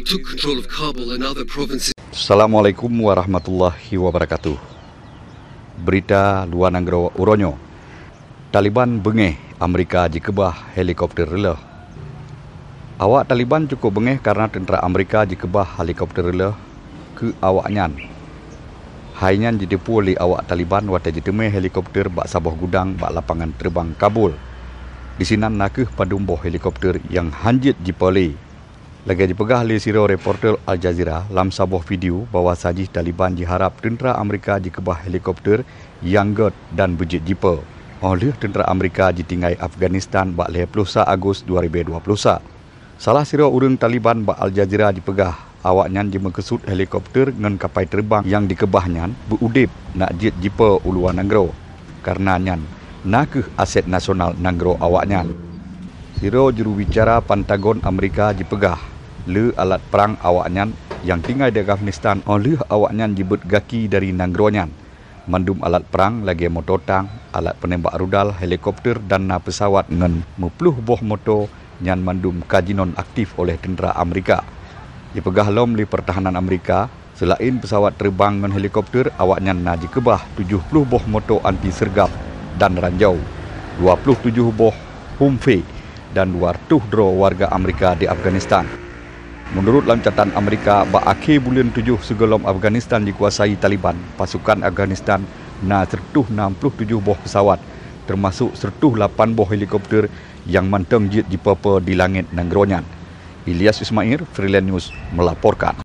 took control of Kabul and other provinces. Assalamualaikum warahmatullahi wabarakatuh. Berita luar negara Uronyo. Taliban bengeh Amerika jikebah helikopter rela. Awak Taliban cukup bengeh karena tentera Amerika jikebah helikopter rela ke awaknyan. Hainyan ditipu oleh awak Taliban wata jiteme helikopter bak sabah gudang bak lapangan terbang Kabul. Di sinan nakeh padumboh helikopter yang hanjit jipoli. Lagi dipegah oleh siro reporter Al Jazeera dalam sebuah video bahawa sajih Taliban diharap tentera Amerika dikebah helikopter yang ged dan bejit jipa oleh tentera Amerika ditinggai Afghanistan bak 21 Ogos 2020. Salah siro urang Taliban bak Al Jazeera dipegah awaknyan dimekesut helikopter dengan kapal terbang yang dikebahnya berudip nak jet jipa uluan negara karena nyan nakeh aset nasional negara awaknyan. Siro jurubicara Pentagon Amerika dipegah le alat perang awaknyan yang tinggal di Afghanistan oleh awaknyan jibut gaki dari nangronyan. Mandum alat perang lagi motor tang, alat penembak rudal, helikopter dan pesawat dengan 10 buah motor yang mandum kajinon aktif oleh tentera Amerika. Dipegah lom li pertahanan Amerika, selain pesawat terbang dengan helikopter, awaknyan na dikebah 70 buah motor anti sergap dan ranjau, 27 buah Humvee dan 200 drone warga Amerika di Afghanistan. Menurut lancatan Amerika, bak akhir bulan 7 sebelum Afghanistan dikuasai Taliban, pasukan Afghanistan na sertuh 67 buah pesawat, termasuk sertuh 8 buah helikopter yang manteng jet di papa di langit nangronyan. Ilyas Ismail, Freelance News melaporkan.